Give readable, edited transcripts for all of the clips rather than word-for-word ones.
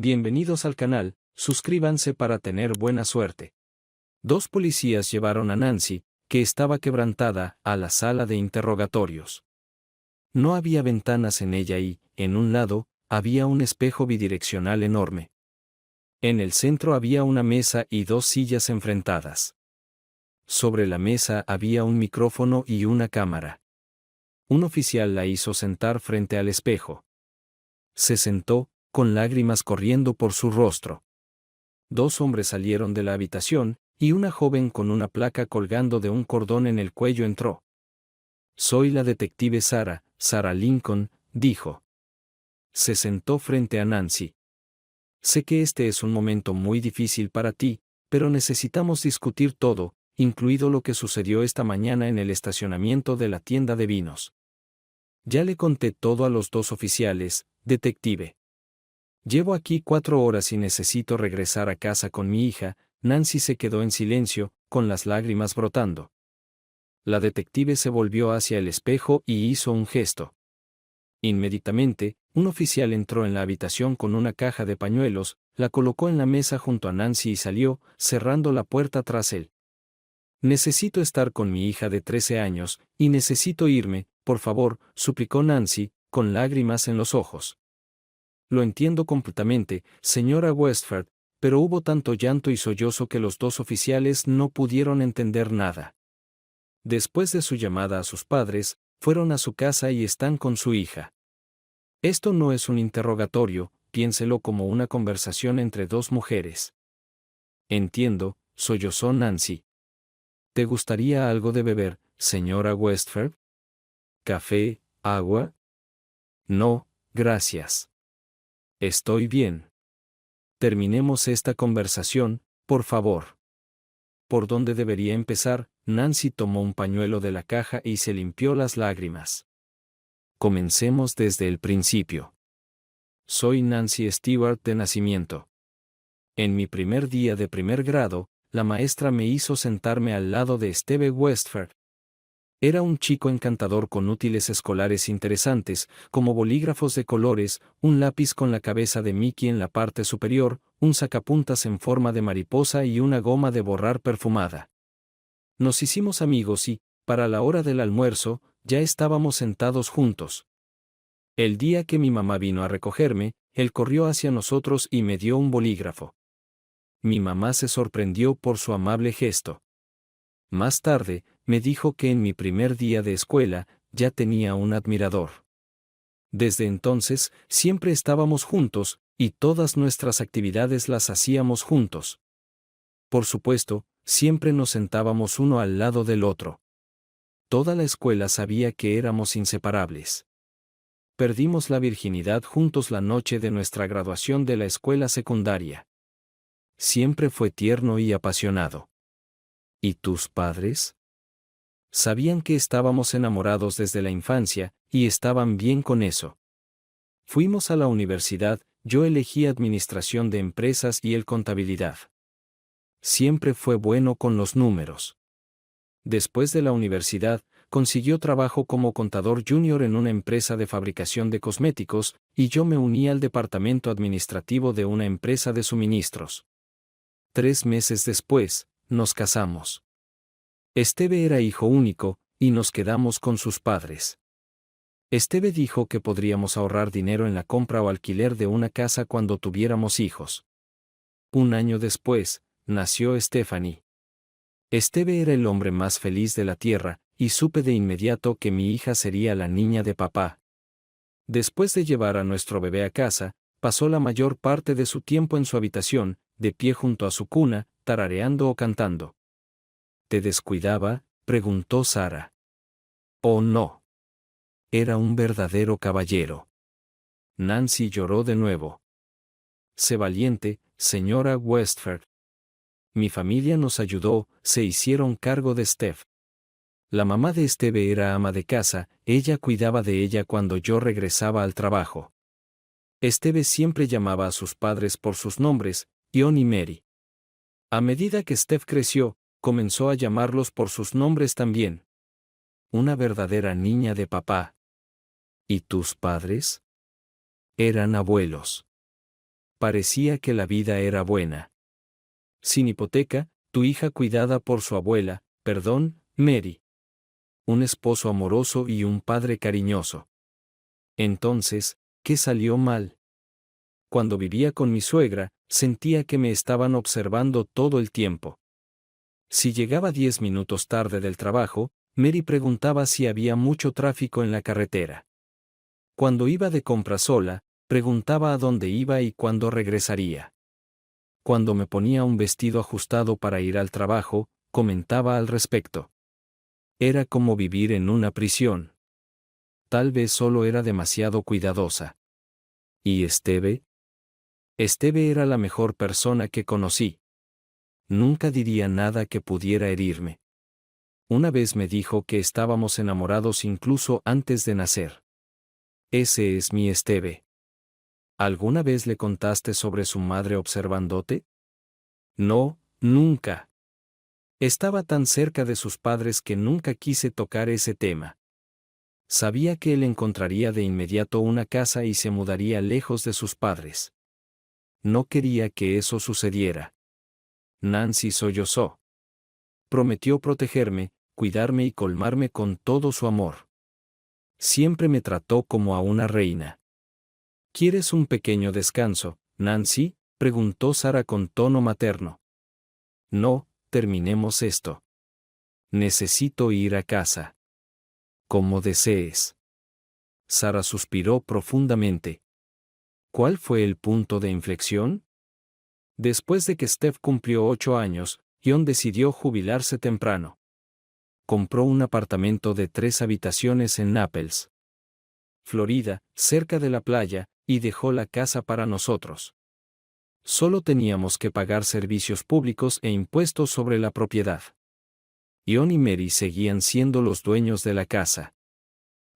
Bienvenidos al canal, suscríbanse para tener buena suerte. Dos policías llevaron a Nancy, que estaba quebrantada, a la sala de interrogatorios. No había ventanas en ella y, en un lado, había un espejo bidireccional enorme. En el centro había una mesa y dos sillas enfrentadas. Sobre la mesa había un micrófono y una cámara. Un oficial la hizo sentar frente al espejo. Se sentó, con lágrimas corriendo por su rostro. Dos hombres salieron de la habitación, y una joven con una placa colgando de un cordón en el cuello entró. «Soy la detective Sarah Lincoln», dijo. Se sentó frente a Nancy. «Sé que este es un momento muy difícil para ti, pero necesitamos discutir todo, incluido lo que sucedió esta mañana en el estacionamiento de la tienda de vinos». «Ya le conté todo a los dos oficiales, detective. Llevo aquí 4 horas y necesito regresar a casa con mi hija». Nancy se quedó en silencio, con las lágrimas brotando. La detective se volvió hacia el espejo y hizo un gesto. Inmediatamente, un oficial entró en la habitación con una caja de pañuelos, la colocó en la mesa junto a Nancy y salió, cerrando la puerta tras él. «Necesito estar con mi hija de 13 años, y necesito irme, por favor», suplicó Nancy, con lágrimas en los ojos. «Lo entiendo completamente, señora Westford, pero hubo tanto llanto y sollozo que los dos oficiales no pudieron entender nada. Después de su llamada a sus padres, fueron a su casa y están con su hija. Esto no es un interrogatorio, piénselo como una conversación entre dos mujeres». «Entiendo», sollozó Nancy. «¿Te gustaría algo de beber, señora Westford? ¿Café, agua?» «No, gracias. Estoy bien. Terminemos esta conversación, por favor». «¿Por dónde debería empezar?». Nancy tomó un pañuelo de la caja y se limpió las lágrimas. «Comencemos desde el principio. Soy Nancy Stewart de nacimiento. En mi primer día de primer grado, la maestra me hizo sentarme al lado de Steve Westford. Era un chico encantador con útiles escolares interesantes, como bolígrafos de colores, un lápiz con la cabeza de Mickey en la parte superior, un sacapuntas en forma de mariposa y una goma de borrar perfumada. Nos hicimos amigos y, para la hora del almuerzo, ya estábamos sentados juntos. El día que mi mamá vino a recogerme, él corrió hacia nosotros y me dio un bolígrafo. Mi mamá se sorprendió por su amable gesto. Más tarde, me dijo que en mi primer día de escuela, ya tenía un admirador. Desde entonces, siempre estábamos juntos, y todas nuestras actividades las hacíamos juntos. Por supuesto, siempre nos sentábamos uno al lado del otro. Toda la escuela sabía que éramos inseparables. Perdimos la virginidad juntos la noche de nuestra graduación de la escuela secundaria. Siempre fue tierno y apasionado. ¿Y tus padres? Sabían que estábamos enamorados desde la infancia, y estaban bien con eso. Fuimos a la universidad, yo elegí administración de empresas y él contabilidad. Siempre fue bueno con los números. Después de la universidad, consiguió trabajo como contador junior en una empresa de fabricación de cosméticos, y yo me uní al departamento administrativo de una empresa de suministros. 3 meses después, nos casamos. Esteve era hijo único, y nos quedamos con sus padres. Esteve dijo que podríamos ahorrar dinero en la compra o alquiler de una casa cuando tuviéramos hijos. 1 año después, nació Stephanie. Esteve era el hombre más feliz de la tierra, y supe de inmediato que mi hija sería la niña de papá. Después de llevar a nuestro bebé a casa, pasó la mayor parte de su tiempo en su habitación, de pie junto a su cuna, tarareando o cantando. ¿Te descuidaba?, preguntó Sarah. «Oh no. Era un verdadero caballero». Nancy lloró de nuevo. «Sé valiente, señora Westford. Mi familia nos ayudó, se hicieron cargo de Steph. La mamá de Esteve era ama de casa, ella cuidaba de ella cuando yo regresaba al trabajo. Esteve siempre llamaba a sus padres por sus nombres, John y Mary. A medida que Steph creció, comenzó a llamarlos por sus nombres también. Una verdadera niña de papá. ¿Y tus padres? Eran abuelos. parecía que la vida era buena. Sin hipoteca, tu hija cuidada por su abuela, perdón, Mary. Un esposo amoroso y un padre cariñoso. Entonces, ¿qué salió mal? Cuando vivía con mi suegra, sentía que me estaban observando todo el tiempo. Si llegaba 10 minutos tarde del trabajo, Mary preguntaba si había mucho tráfico en la carretera. Cuando iba de compras sola, preguntaba a dónde iba y cuándo regresaría. Cuando me ponía un vestido ajustado para ir al trabajo, comentaba al respecto. Era como vivir en una prisión. Tal vez solo era demasiado cuidadosa. ¿Y Esteve? Esteve era la mejor persona que conocí. Nunca diría nada que pudiera herirme. Una vez me dijo que estábamos enamorados incluso antes de nacer. Ese es mi Esteve. ¿Alguna vez le contaste sobre su madre observándote? No, nunca. Estaba tan cerca de sus padres que nunca quise tocar ese tema. Sabía que él encontraría de inmediato una casa y se mudaría lejos de sus padres. No quería que eso sucediera. Nancy sollozó. Prometió protegerme, cuidarme y colmarme con todo su amor. Siempre me trató como a una reina. ¿Quieres un pequeño descanso, Nancy?, preguntó Sara con tono materno. No, terminemos esto. Necesito ir a casa. Como desees. Sara suspiró profundamente. ¿Cuál fue el punto de inflexión? Después de que Steph cumplió 8 años, John decidió jubilarse temprano. Compró un apartamento de 3 habitaciones en Naples, Florida, cerca de la playa, y dejó la casa para nosotros. Solo teníamos que pagar servicios públicos e impuestos sobre la propiedad. John y Mary seguían siendo los dueños de la casa.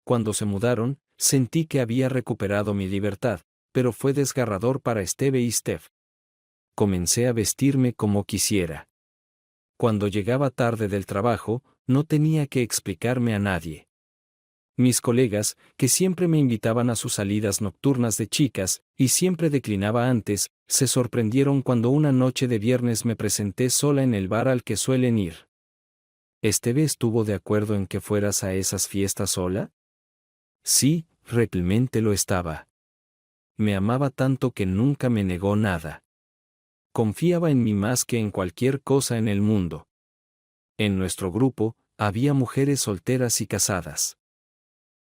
Cuando se mudaron, sentí que había recuperado mi libertad, pero fue desgarrador para Esteve y Steph. Comencé a vestirme como quisiera. Cuando llegaba tarde del trabajo, no tenía que explicarme a nadie. Mis colegas, que siempre me invitaban a sus salidas nocturnas de chicas, y siempre declinaba antes, se sorprendieron cuando una noche de viernes me presenté sola en el bar al que suelen ir. ¿Esteve estuvo de acuerdo en que fueras a esas fiestas sola? Sí, realmente lo estaba. Me amaba tanto que nunca me negó nada. Confiaba en mí más que en cualquier cosa en el mundo. En nuestro grupo, había mujeres solteras y casadas.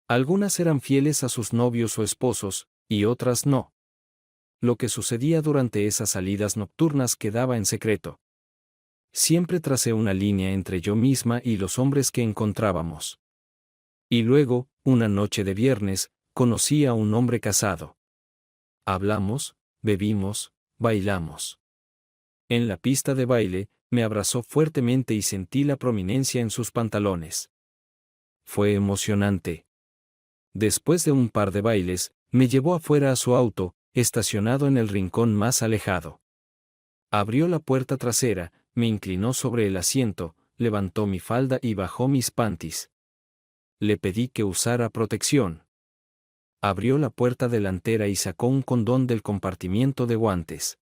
Algunas eran fieles a sus novios o esposos, y otras no. Lo que sucedía durante esas salidas nocturnas quedaba en secreto. Siempre tracé una línea entre yo misma y los hombres que encontrábamos. Y luego, una noche de viernes, conocí a un hombre casado. Hablamos, bebimos, bailamos. En la pista de baile, me abrazó fuertemente y sentí la prominencia en sus pantalones. Fue emocionante. Después de un par de bailes, me llevó afuera a su auto, estacionado en el rincón más alejado. Abrió la puerta trasera, me inclinó sobre el asiento, levantó mi falda y bajó mis panties. Le pedí que usara protección. Abrió la puerta delantera y sacó un condón del compartimiento de guantes.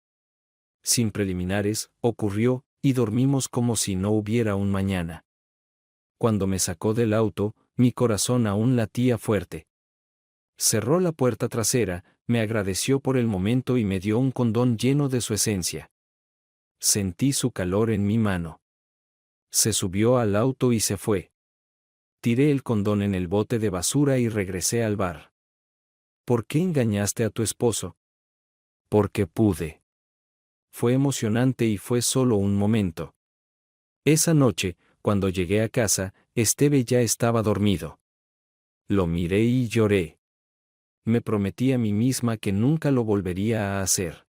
Sin preliminares, ocurrió, y dormimos como si no hubiera un mañana. Cuando me sacó del auto, mi corazón aún latía fuerte. Cerró la puerta trasera, me agradeció por el momento y me dio un condón lleno de su esencia. Sentí su calor en mi mano. Se subió al auto y se fue. Tiré el condón en el bote de basura y regresé al bar. ¿Por qué engañaste a tu esposo? Porque pude. Fue emocionante y fue solo un momento. Esa noche, cuando llegué a casa, Esteve ya estaba dormido. Lo miré y lloré. Me prometí a mí misma que nunca lo volvería a hacer.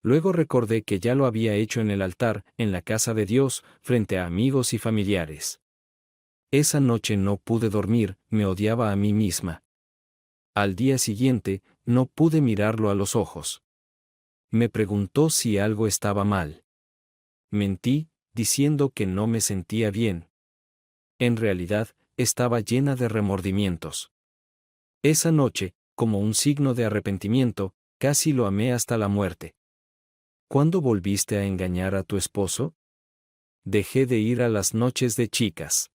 Luego recordé que ya lo había hecho en el altar, en la casa de Dios, frente a amigos y familiares. Esa noche no pude dormir, me odiaba a mí misma. Al día siguiente, no pude mirarlo a los ojos. Me preguntó si algo estaba mal. Mentí, diciendo que no me sentía bien. En realidad, estaba llena de remordimientos. Esa noche, como un signo de arrepentimiento, casi lo amé hasta la muerte. ¿Cuándo volviste a engañar a tu esposo? Dejé de ir a las noches de chicas.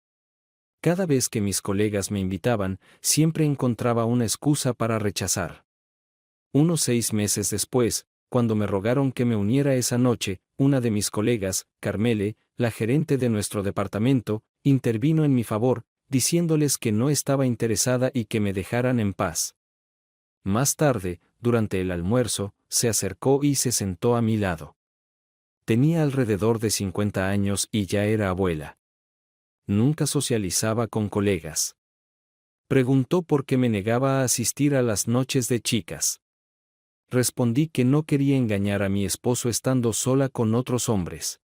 Cada vez que mis colegas me invitaban, siempre encontraba una excusa para rechazar. Unos 6 meses después, cuando me rogaron que me uniera esa noche, una de mis colegas, Carmele, la gerente de nuestro departamento, intervino en mi favor, diciéndoles que no estaba interesada y que me dejaran en paz. Más tarde, durante el almuerzo, se acercó y se sentó a mi lado. Tenía alrededor de 50 años y ya era abuela. Nunca socializaba con colegas. Preguntó por qué me negaba a asistir a las noches de chicas. Respondí que no quería engañar a mi esposo estando sola con otros hombres.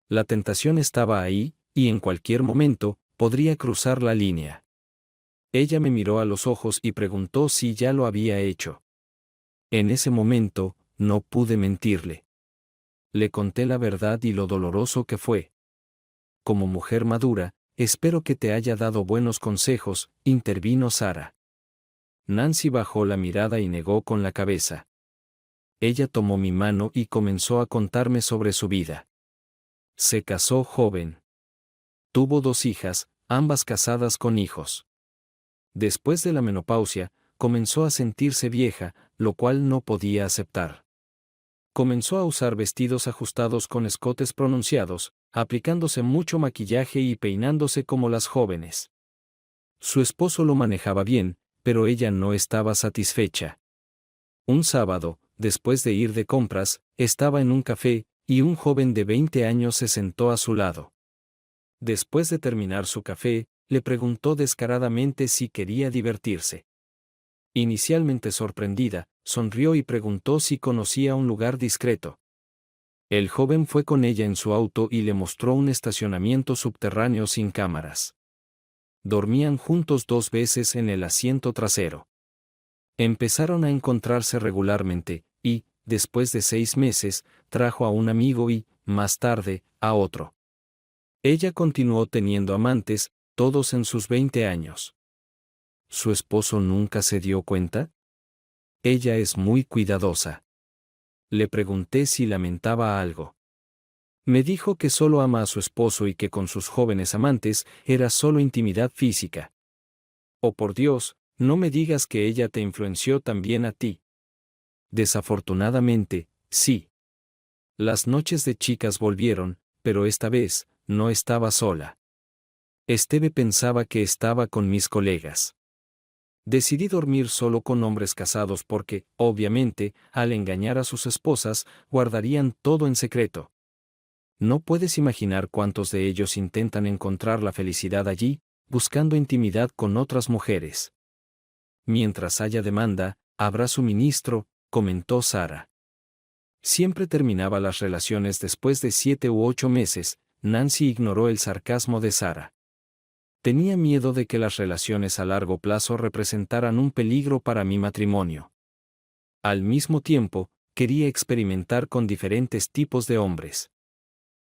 La tentación estaba ahí, y en cualquier momento, podría cruzar la línea. Ella me miró a los ojos y preguntó si ya lo había hecho. En ese momento, no pude mentirle. Le conté la verdad y lo doloroso que fue. Como mujer madura, espero que te haya dado buenos consejos, intervino Sara. Nancy bajó la mirada y negó con la cabeza. Ella tomó mi mano y comenzó a contarme sobre su vida. Se casó joven. Tuvo 2 hijas, ambas casadas con hijos. Después de la menopausia, comenzó a sentirse vieja, lo cual no podía aceptar. Comenzó a usar vestidos ajustados con escotes pronunciados, aplicándose mucho maquillaje y peinándose como las jóvenes. Su esposo lo manejaba bien, pero ella no estaba satisfecha. Un sábado, después de ir de compras, estaba en un café, y un joven de 20 años se sentó a su lado. Después de terminar su café, le preguntó descaradamente si quería divertirse. Inicialmente sorprendida, sonrió y preguntó si conocía un lugar discreto. El joven fue con ella en su auto y le mostró un estacionamiento subterráneo sin cámaras. Dormían juntos 2 veces en el asiento trasero. Empezaron a encontrarse regularmente, y, después de 6 meses, trajo a un amigo y, más tarde, a otro. Ella continuó teniendo amantes, todos en sus 20 años. ¿Su esposo nunca se dio cuenta? Ella es muy cuidadosa. Le pregunté si lamentaba algo. Me dijo que solo ama a su esposo y que con sus jóvenes amantes era solo intimidad física. Oh por Dios, no me digas que ella te influenció también a ti. Desafortunadamente, sí. Las noches de chicas volvieron, pero esta vez, no estaba sola. Esteve pensaba que estaba con mis colegas. Decidí dormir solo con hombres casados porque, obviamente, al engañar a sus esposas, guardarían todo en secreto. No puedes imaginar cuántos de ellos intentan encontrar la felicidad allí, buscando intimidad con otras mujeres. Mientras haya demanda, habrá suministro, comentó Sara. Siempre terminaba las relaciones después de 7 u 8 meses, Nancy ignoró el sarcasmo de Sara. Tenía miedo de que las relaciones a largo plazo representaran un peligro para mi matrimonio. Al mismo tiempo, quería experimentar con diferentes tipos de hombres.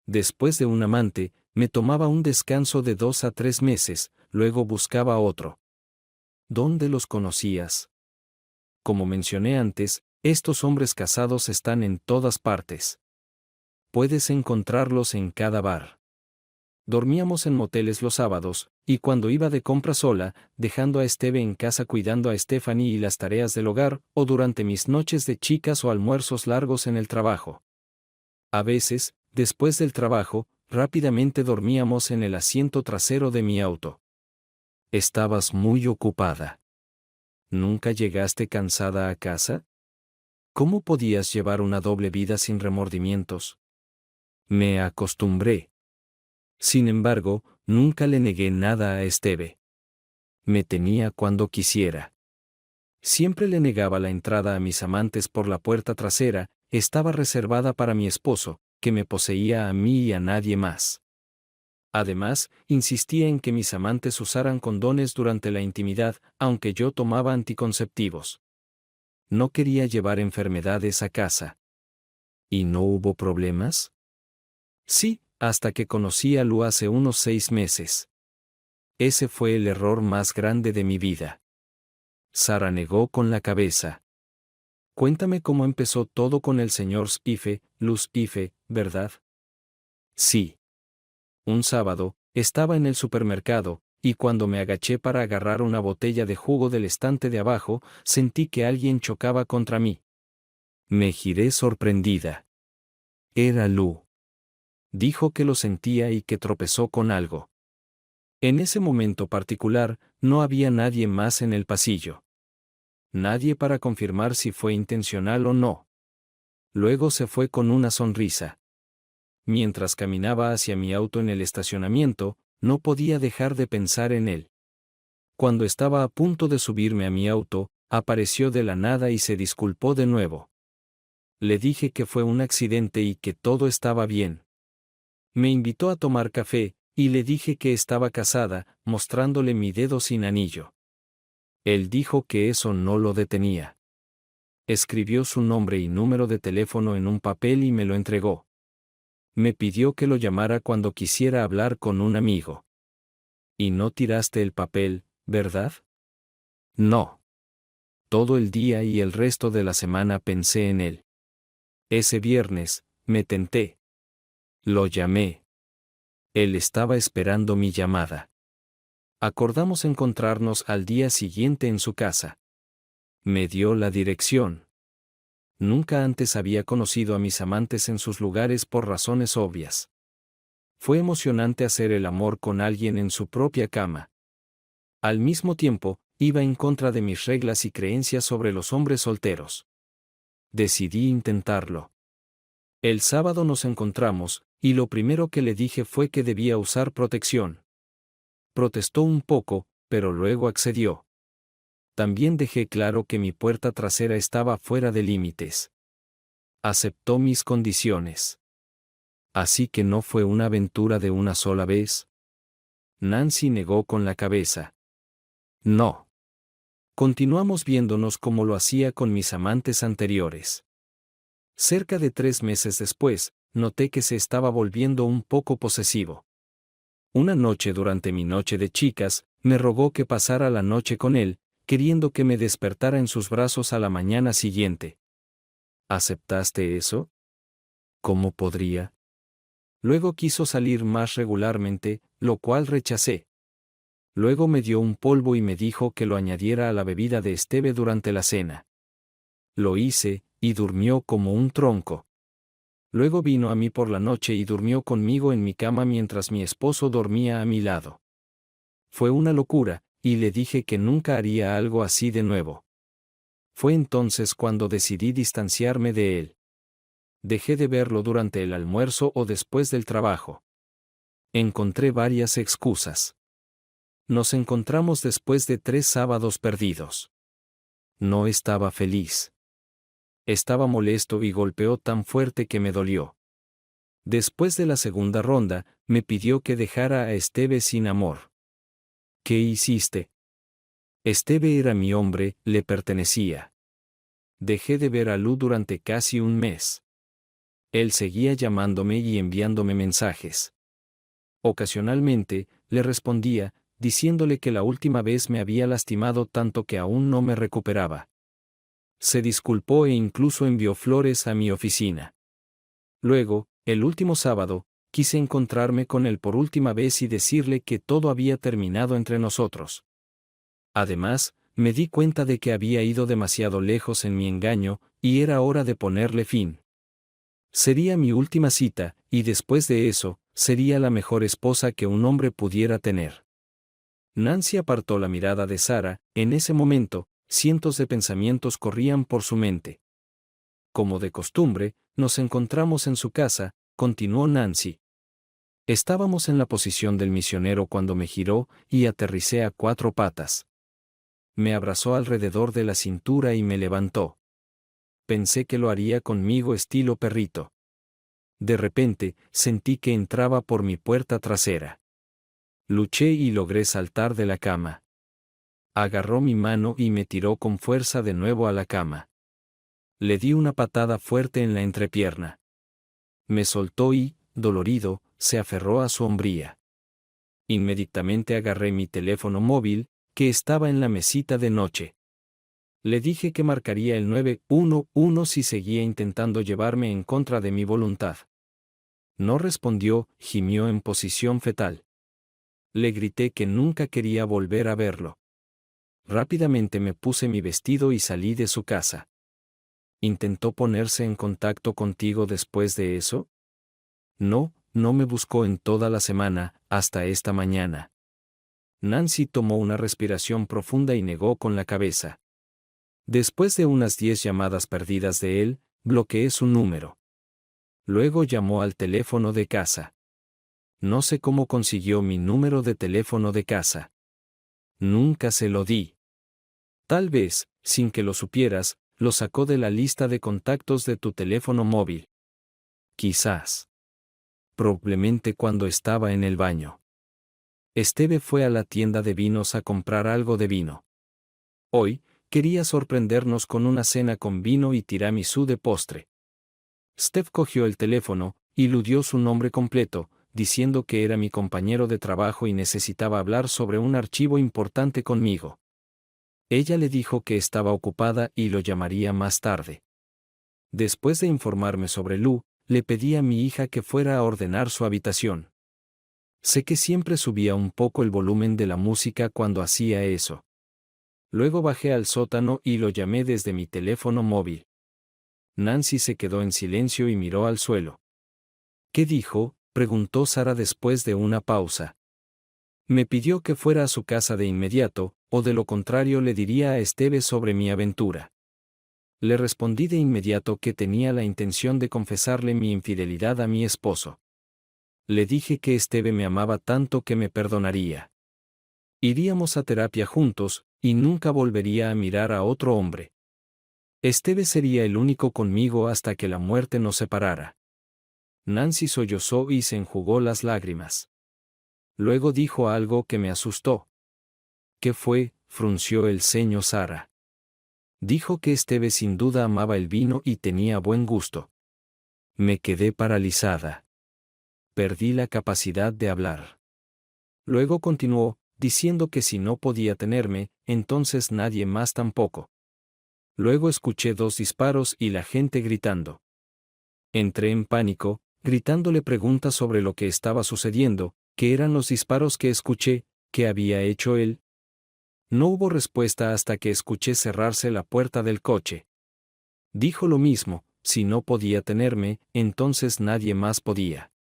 Después de un amante, me tomaba un descanso de 2 a 3 meses, luego buscaba otro. ¿Dónde los conocías? Como mencioné antes, estos hombres casados están en todas partes. Puedes encontrarlos en cada bar. Dormíamos en moteles los sábados, y cuando iba de compra sola, dejando a Esteve en casa cuidando a Stephanie y las tareas del hogar, o durante mis noches de chicas o almuerzos largos en el trabajo. A veces, después del trabajo, rápidamente dormíamos en el asiento trasero de mi auto. Estabas muy ocupada. ¿Nunca llegaste cansada a casa? ¿Cómo podías llevar una doble vida sin remordimientos? Me acostumbré. Sin embargo, nunca le negué nada a Esteve. Me tenía cuando quisiera. Siempre le negaba la entrada a mis amantes por la puerta trasera, estaba reservada para mi esposo, que me poseía a mí y a nadie más. Además, insistía en que mis amantes usaran condones durante la intimidad, aunque yo tomaba anticonceptivos. No quería llevar enfermedades a casa. ¿Y no hubo problemas? Sí, hasta que conocí a Lu hace unos 6 meses. Ese fue el error más grande de mi vida. Sara negó con la cabeza. Cuéntame cómo empezó todo con el señor Spife, Luz Spife, ¿verdad? Sí. Un sábado, estaba en el supermercado, y cuando me agaché para agarrar una botella de jugo del estante de abajo, sentí que alguien chocaba contra mí. Me giré sorprendida. Era Lu. Dijo que lo sentía y que tropezó con algo. En ese momento particular, no había nadie más en el pasillo. Nadie para confirmar si fue intencional o no. Luego se fue con una sonrisa. Mientras caminaba hacia mi auto en el estacionamiento, no podía dejar de pensar en él. Cuando estaba a punto de subirme a mi auto, apareció de la nada y se disculpó de nuevo. Le dije que fue un accidente y que todo estaba bien. Me invitó a tomar café, y le dije que estaba casada, mostrándole mi dedo sin anillo. Él dijo que eso no lo detenía. Escribió su nombre y número de teléfono en un papel y me lo entregó. Me pidió que lo llamara cuando quisiera hablar con un amigo. ¿Y no tiraste el papel, verdad? No. Todo el día y el resto de la semana pensé en él. Ese viernes, me tenté. Lo llamé. Él estaba esperando mi llamada. Acordamos encontrarnos al día siguiente en su casa. Me dio la dirección. Nunca antes había conocido a mis amantes en sus lugares por razones obvias. Fue emocionante hacer el amor con alguien en su propia cama. Al mismo tiempo, iba en contra de mis reglas y creencias sobre los hombres solteros. Decidí intentarlo. El sábado nos encontramos, y lo primero que le dije fue que debía usar protección. Protestó un poco, pero luego accedió. También dejé claro que mi puerta trasera estaba fuera de límites. Aceptó mis condiciones. Así que no fue una aventura de una sola vez. Nancy negó con la cabeza. No. Continuamos viéndonos como lo hacía con mis amantes anteriores. Cerca de 3 meses después, noté que se estaba volviendo un poco posesivo. Una noche durante mi noche de chicas, me rogó que pasara la noche con él, queriendo que me despertara en sus brazos a la mañana siguiente. ¿Aceptaste eso? ¿Cómo podría? Luego quiso salir más regularmente, lo cual rechacé. Luego me dio un polvo y me dijo que lo añadiera a la bebida de Esteve durante la cena. Lo hice, y durmió como un tronco. Luego vino a mí por la noche y durmió conmigo en mi cama mientras mi esposo dormía a mi lado. Fue una locura, y le dije que nunca haría algo así de nuevo. Fue entonces cuando decidí distanciarme de él. Dejé de verlo durante el almuerzo o después del trabajo. Encontré varias excusas. Nos encontramos después de 3 sábados perdidos. No estaba feliz. Estaba molesto y golpeó tan fuerte que me dolió. Después de la segunda ronda, me pidió que dejara a Esteve sin amor. ¿Qué hiciste? Esteve era mi hombre, le pertenecía. Dejé de ver a Lu durante casi un mes. Él seguía llamándome y enviándome mensajes. Ocasionalmente, le respondía, diciéndole que la última vez me había lastimado tanto que aún no me recuperaba. Se disculpó e incluso envió flores a mi oficina. Luego, el último sábado, quise encontrarme con él por última vez y decirle que todo había terminado entre nosotros. Además, me di cuenta de que había ido demasiado lejos en mi engaño, y era hora de ponerle fin. Sería mi última cita, y después de eso, sería la mejor esposa que un hombre pudiera tener. Nancy apartó la mirada de Sara. En ese momento, cientos de pensamientos corrían por su mente. Como de costumbre, nos encontramos en su casa, continuó Nancy. Estábamos en la posición del misionero cuando me giró, y aterricé a 4 patas. Me abrazó alrededor de la cintura y me levantó. Pensé que lo haría conmigo estilo perrito. De repente, sentí que entraba por mi puerta trasera. Luché y logré saltar de la cama. Agarró mi mano y me tiró con fuerza de nuevo a la cama. Le di una patada fuerte en la entrepierna. Me soltó y, dolorido, se aferró a su hombría. Inmediatamente agarré mi teléfono móvil, que estaba en la mesita de noche. Le dije que marcaría el 911 si seguía intentando llevarme en contra de mi voluntad. No respondió, gimió en posición fetal. Le grité que nunca quería volver a verlo. Rápidamente me puse mi vestido y salí de su casa. ¿Intentó ponerse en contacto contigo después de eso? No, no me buscó en toda la semana, hasta esta mañana. Nancy tomó una respiración profunda y negó con la cabeza. Después de unas 10 llamadas perdidas de él, bloqueé su número. Luego llamó al teléfono de casa. No sé cómo consiguió mi número de teléfono de casa. Nunca se lo di. Tal vez, sin que lo supieras, lo sacó de la lista de contactos de tu teléfono móvil. Quizás. Probablemente cuando estaba en el baño. Esteve fue a la tienda de vinos a comprar algo de vino. Hoy, quería sorprendernos con una cena con vino y tiramisú de postre. Steph cogió el teléfono, y ludió su nombre completo, diciendo que era mi compañero de trabajo y necesitaba hablar sobre un archivo importante conmigo. Ella le dijo que estaba ocupada y lo llamaría más tarde. Después de informarme sobre Lou, le pedí a mi hija que fuera a ordenar su habitación. Sé que siempre subía un poco el volumen de la música cuando hacía eso. Luego bajé al sótano y lo llamé desde mi teléfono móvil. Nancy se quedó en silencio y miró al suelo. ¿Qué dijo?, preguntó Sara después de una pausa. Me pidió que fuera a su casa de inmediato, o de lo contrario le diría a Esteve sobre mi aventura. Le respondí de inmediato que tenía la intención de confesarle mi infidelidad a mi esposo. Le dije que Esteve me amaba tanto que me perdonaría. Iríamos a terapia juntos, y nunca volvería a mirar a otro hombre. Esteve sería el único conmigo hasta que la muerte nos separara. Nancy sollozó y se enjugó las lágrimas. Luego dijo algo que me asustó. ¿Qué fue?, frunció el ceño Sara. Dijo que Esteve sin duda amaba el vino y tenía buen gusto. Me quedé paralizada. Perdí la capacidad de hablar. Luego continuó, diciendo que si no podía tenerme, entonces nadie más tampoco. Luego escuché 2 disparos y la gente gritando. Entré en pánico, gritándole preguntas sobre lo que estaba sucediendo, qué eran los disparos que escuché, qué había hecho él. No hubo respuesta hasta que escuché cerrarse la puerta del coche. Dijo lo mismo, si no podía tenerme, entonces nadie más podía.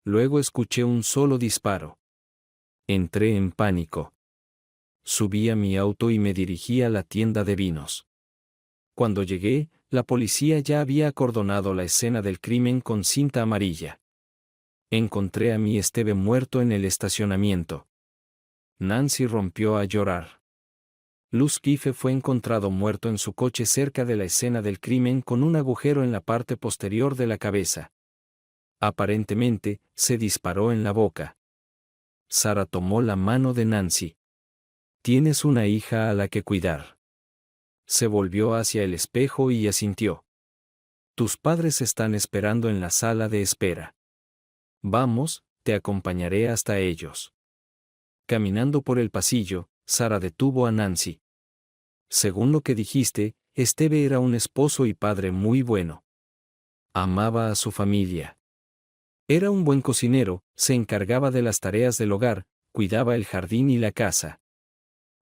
Luego escuché un solo disparo. Entré en pánico. Subí a mi auto y me dirigí a la tienda de vinos. Cuando llegué, la policía ya había acordonado la escena del crimen con cinta amarilla. Encontré a mi Esteve muerto en el estacionamiento. Nancy rompió a llorar. Luz Kife fue encontrado muerto en su coche cerca de la escena del crimen con un agujero en la parte posterior de la cabeza. Aparentemente, se disparó en la boca. Sara tomó la mano de Nancy. Tienes una hija a la que cuidar. Se volvió hacia el espejo y asintió. Tus padres están esperando en la sala de espera. Vamos, te acompañaré hasta ellos. Caminando por el pasillo, Sara detuvo a Nancy. Según lo que dijiste, Esteve era un esposo y padre muy bueno. Amaba a su familia. Era un buen cocinero, se encargaba de las tareas del hogar, cuidaba el jardín y la casa.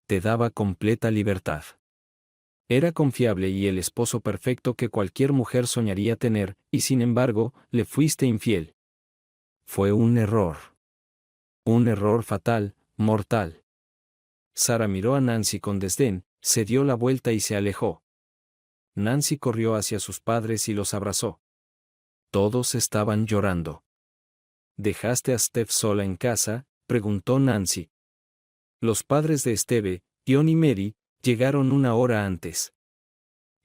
Te daba completa libertad. Era confiable y el esposo perfecto que cualquier mujer soñaría tener, y sin embargo, le fuiste infiel. Fue un error. Un error fatal, mortal. Sara miró a Nancy con desdén, se dio la vuelta y se alejó. Nancy corrió hacia sus padres y los abrazó. Todos estaban llorando. ¿Dejaste a Steph sola en casa?, preguntó Nancy. Los padres de Esteve, John y Mary, llegaron 1 hora antes.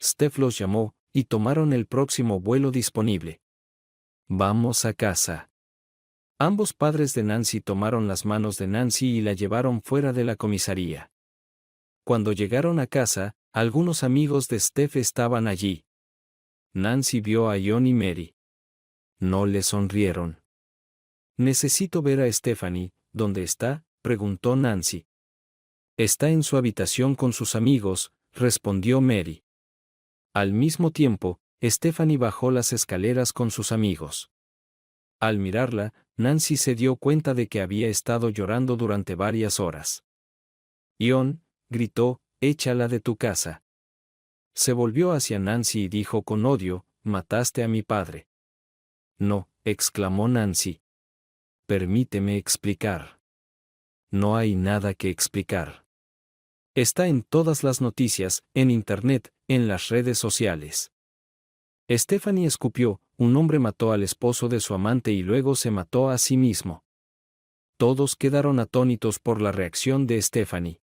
Steph los llamó, y tomaron el próximo vuelo disponible. Vamos a casa. Ambos padres de Nancy tomaron las manos de Nancy y la llevaron fuera de la comisaría. Cuando llegaron a casa, algunos amigos de Steph estaban allí. Nancy vio a John y Mary. No le sonrieron. Necesito ver a Stephanie, ¿dónde está?, preguntó Nancy. Está en su habitación con sus amigos, respondió Mary. Al mismo tiempo, Stephanie bajó las escaleras con sus amigos. Al mirarla, Nancy se dio cuenta de que había estado llorando durante varias horas. Ion, gritó, échala de tu casa. Se volvió hacia Nancy y dijo con odio, mataste a mi padre. No, exclamó Nancy. Permíteme explicar. No hay nada que explicar. Está en todas las noticias, en internet, en las redes sociales. Stephanie escupió, un hombre mató al esposo de su amante y luego se mató a sí mismo. Todos quedaron atónitos por la reacción de Stephanie.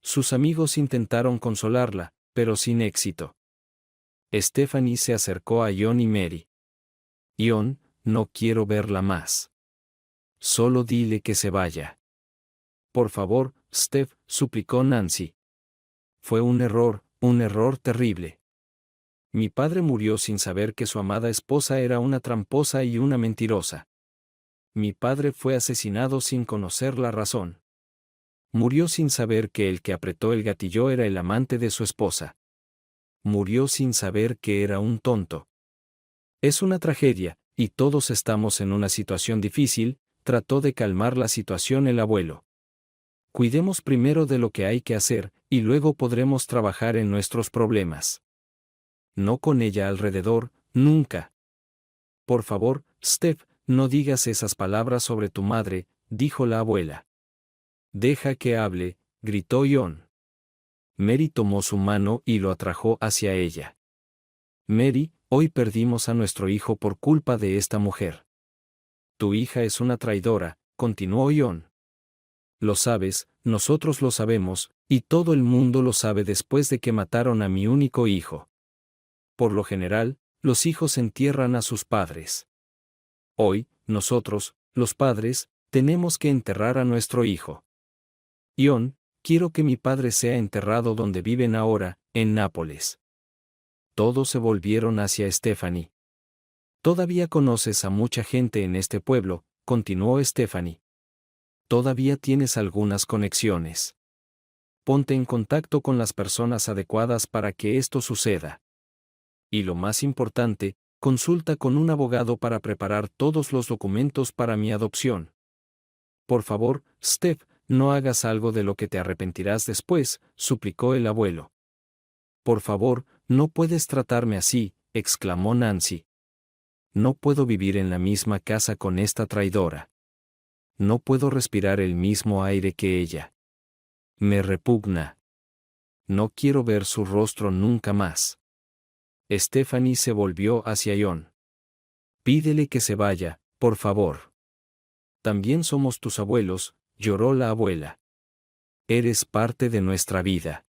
Sus amigos intentaron consolarla, pero sin éxito. Stephanie se acercó a Ion y Mary. Ion, no quiero verla más. Solo dile que se vaya. Por favor, Steph, suplicó Nancy. Fue un error terrible. Mi padre murió sin saber que su amada esposa era una tramposa y una mentirosa. Mi padre fue asesinado sin conocer la razón. Murió sin saber que el que apretó el gatillo era el amante de su esposa. Murió sin saber que era un tonto. Es una tragedia, y todos estamos en una situación difícil, trató de calmar la situación el abuelo. Cuidemos primero de lo que hay que hacer, y luego podremos trabajar en nuestros problemas. No con ella alrededor, nunca. Por favor, Steph, no digas esas palabras sobre tu madre, dijo la abuela. Deja que hable, gritó Ion. Mary tomó su mano y lo atrajo hacia ella. Mary, hoy perdimos a nuestro hijo por culpa de esta mujer. Tu hija es una traidora, continuó Ion. Lo sabes, nosotros lo sabemos, y todo el mundo lo sabe después de que mataron a mi único hijo. Por lo general, los hijos entierran a sus padres. Hoy, nosotros, los padres, tenemos que enterrar a nuestro hijo. Ion, quiero que mi padre sea enterrado donde viven ahora, en Nápoles. Todos se volvieron hacia Stephanie. Todavía conoces a mucha gente en este pueblo, continuó Stephanie. Todavía tienes algunas conexiones. Ponte en contacto con las personas adecuadas para que esto suceda. Y lo más importante, consulta con un abogado para preparar todos los documentos para mi adopción. Por favor, Steph, no hagas algo de lo que te arrepentirás después, suplicó el abuelo. Por favor, no puedes tratarme así, exclamó Nancy. No puedo vivir en la misma casa con esta traidora. No puedo respirar el mismo aire que ella. Me repugna. No quiero ver su rostro nunca más. Stephanie se volvió hacia Ion. Pídele que se vaya, por favor. También somos tus abuelos, lloró la abuela. Eres parte de nuestra vida.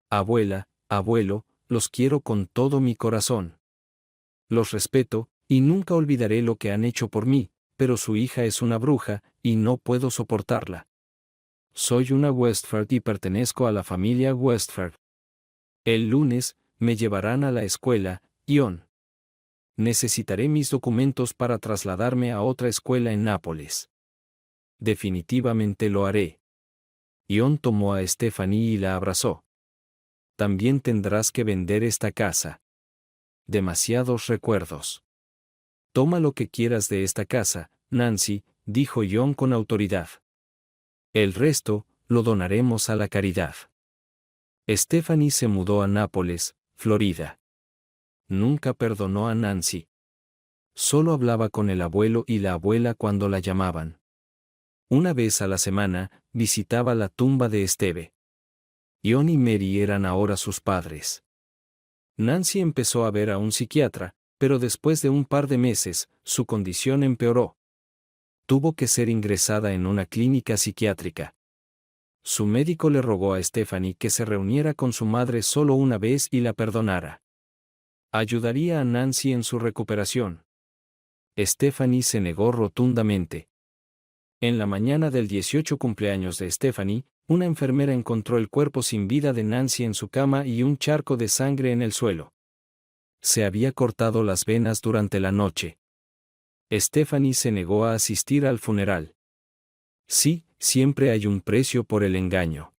Abuela, abuelo, los quiero con todo mi corazón. Los respeto, y nunca olvidaré lo que han hecho por mí, pero su hija es una bruja, y no puedo soportarla. Soy una Westphal y pertenezco a la familia Westphal. El lunes, me llevarán a la escuela, Ion. Necesitaré mis documentos para trasladarme a otra escuela en Nápoles. Definitivamente lo haré. Ion tomó a Stephanie y la abrazó. También tendrás que vender esta casa. Demasiados recuerdos. Toma lo que quieras de esta casa, Nancy, dijo Ion con autoridad. El resto, lo donaremos a la caridad. Stephanie se mudó a Nápoles, Florida. Nunca perdonó a Nancy. Solo hablaba con el abuelo y la abuela cuando la llamaban. Una vez a la semana, visitaba la tumba de Esteve. Ion y Mary eran ahora sus padres. Nancy empezó a ver a un psiquiatra, pero después de un par de meses, su condición empeoró. Tuvo que ser ingresada en una clínica psiquiátrica. Su médico le rogó a Stephanie que se reuniera con su madre solo una vez y la perdonara. Ayudaría a Nancy en su recuperación. Stephanie se negó rotundamente. En la mañana del 18 cumpleaños de Stephanie, una enfermera encontró el cuerpo sin vida de Nancy en su cama y un charco de sangre en el suelo. Se había cortado las venas durante la noche. Stephanie se negó a asistir al funeral. Sí, siempre hay un precio por el engaño.